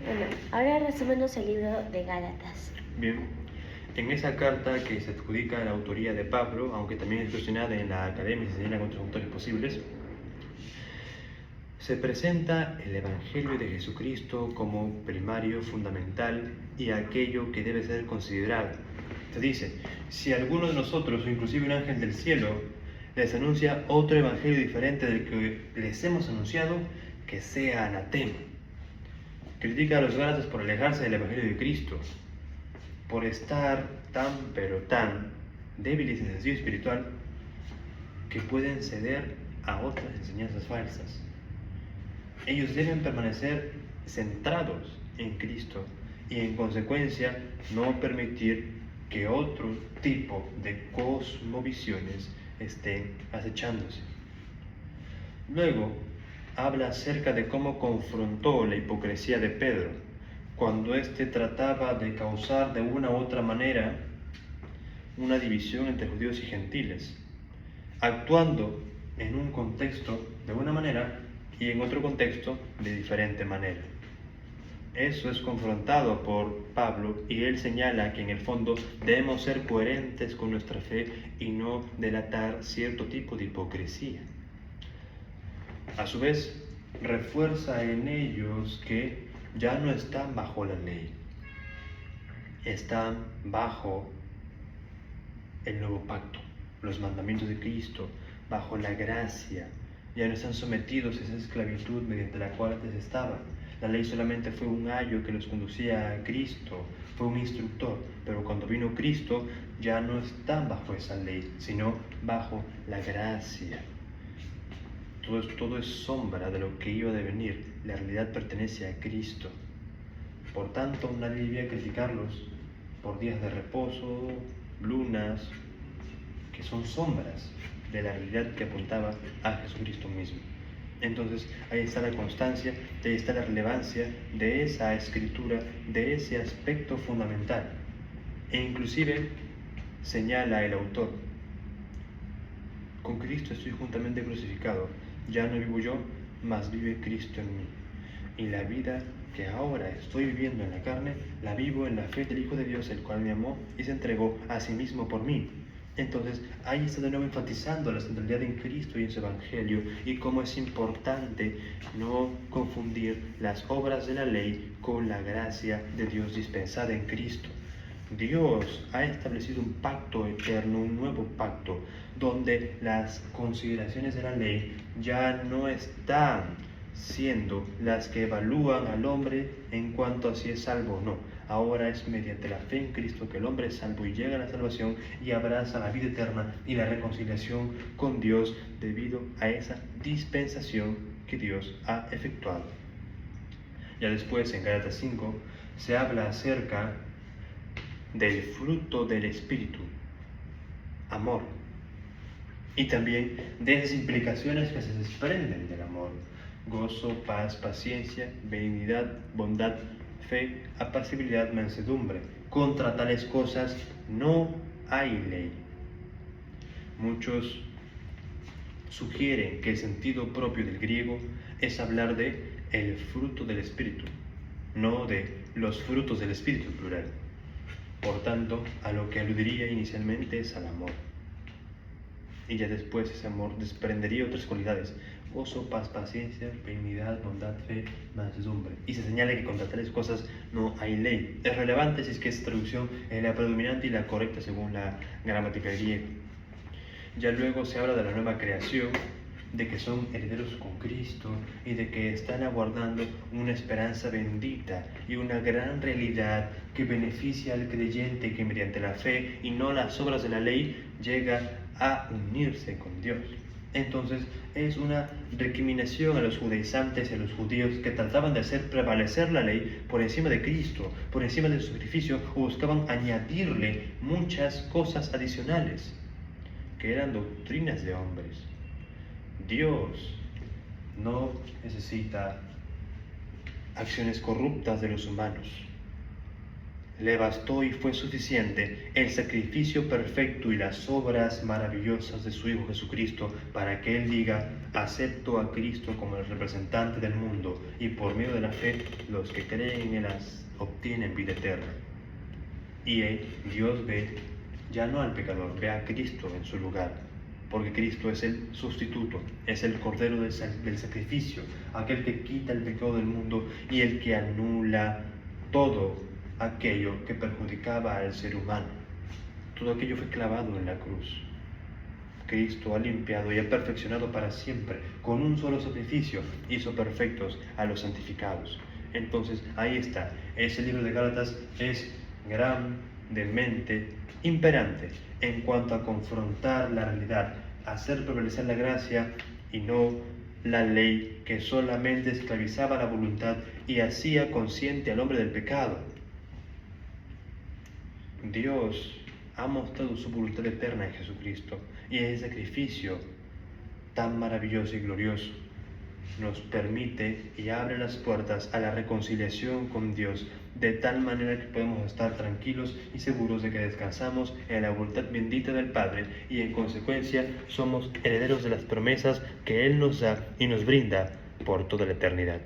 Bueno, ahora resúmenos el libro de Gálatas. Bien, en esa carta que se adjudica a la autoría de Pablo, aunque también es cuestionada en la academia y se señala con otros autores posibles, se presenta el Evangelio de Jesucristo como primario, fundamental y aquello que debe ser considerado. Se dice, si alguno de nosotros, o inclusive un ángel del cielo, les anuncia otro evangelio diferente del que les hemos anunciado, que sea anatema. Critica a los Gálatas por alejarse del evangelio de Cristo, por estar tan débiles en sentido espiritual, que pueden ceder a otras enseñanzas falsas. Ellos deben permanecer centrados en Cristo y en consecuencia no permitir que otro tipo de cosmovisiones estén acechándose. Luego, habla acerca de cómo confrontó la hipocresía de Pedro, cuando éste trataba de causar de una u otra manera una división entre judíos y gentiles, actuando en un contexto de una manera y en otro contexto de diferente manera. Eso es confrontado por Pablo y él señala que en el fondo debemos ser coherentes con nuestra fe y no delatar cierto tipo de hipocresía. A su vez, refuerza en ellos que ya no están bajo la ley, están bajo el nuevo pacto, los mandamientos de Cristo, bajo la gracia. Ya no están sometidos a esa esclavitud mediante la cual antes estaban. La ley solamente fue un ayo que los conducía a Cristo, fue un instructor, pero cuando vino Cristo ya no están bajo esa ley, sino bajo la gracia. Todo es sombra de lo que iba a devenir. La realidad pertenece a Cristo. Por tanto, nadie debía criticarlos por días de reposo, lunas, que son sombras de la realidad que apuntaba a Jesucristo mismo. Entonces, ahí está la constancia, ahí está la relevancia de esa escritura, de ese aspecto fundamental. E inclusive señala el autor: con Cristo estoy juntamente crucificado, ya no vivo yo, mas vive Cristo en mí. Y la vida que ahora estoy viviendo en la carne, la vivo en la fe del Hijo de Dios, el cual me amó y se entregó a sí mismo por mí. Entonces, ahí está de nuevo enfatizando la centralidad en Cristo y en su Evangelio, y cómo es importante no confundir las obras de la ley con la gracia de Dios dispensada en Cristo. Dios ha establecido un pacto eterno, un nuevo pacto, donde las consideraciones de la ley ya no están siendo las que evalúan al hombre en cuanto a si es salvo o no. Ahora es mediante la fe en Cristo que el hombre es salvo y llega a la salvación y abraza la vida eterna y la reconciliación con Dios debido a esa dispensación que Dios ha efectuado. Ya después, en Gálatas 5, se habla acerca del fruto del Espíritu, amor, y también de esas implicaciones que se desprenden del amor: gozo, paz, paciencia, benignidad, bondad, fe, apacibilidad, mansedumbre. Contra tales cosas no hay ley. Muchos sugieren que el sentido propio del griego es hablar de el fruto del Espíritu, no de los frutos del Espíritu, plural. Por tanto, a lo que aludiría inicialmente es al amor. Y ya después ese amor desprendería otras cualidades: gozo, paz, paciencia, benignidad, bondad, fe, mansedumbre. Y se señala que contra tales cosas no hay ley. Es relevante si es que esta traducción es la predominante y la correcta según la gramática griega. Ya luego se habla de la nueva creación, de que son herederos con Cristo y de que están aguardando una esperanza bendita y una gran realidad que beneficia al creyente, que mediante la fe y no las obras de la ley llega a unirse con Dios. Entonces es una recriminación a los judaizantes y a los judíos que trataban de hacer prevalecer la ley por encima de Cristo, por encima de su sacrificio, o buscaban añadirle muchas cosas adicionales que eran doctrinas de hombres. Dios no necesita acciones corruptas de los humanos. Le bastó y fue suficiente el sacrificio perfecto y las obras maravillosas de su Hijo Jesucristo para que Él diga: acepto a Cristo como el representante del mundo, y por medio de la fe los que creen en Él obtienen vida eterna. Y Dios ve ya no al pecador, ve a Cristo en su lugar, porque Cristo es el sustituto, es el Cordero del sacrificio, aquel que quita el pecado del mundo y el que anula todo aquello que perjudicaba al ser humano. Todo aquello fue clavado en la cruz. Cristo ha limpiado y ha perfeccionado para siempre. Con un solo sacrificio hizo perfectos a los santificados. Entonces ahí está. Ese libro de Gálatas es grandemente imperante en cuanto a confrontar la realidad, hacer prevalecer la gracia y no la ley, que solamente esclavizaba la voluntad y hacía consciente al hombre del pecado. Dios ha mostrado su voluntad eterna en Jesucristo, y ese sacrificio tan maravilloso y glorioso nos permite y abre las puertas a la reconciliación con Dios, de tal manera que podemos estar tranquilos y seguros de que descansamos en la voluntad bendita del Padre, y en consecuencia somos herederos de las promesas que Él nos da y nos brinda por toda la eternidad.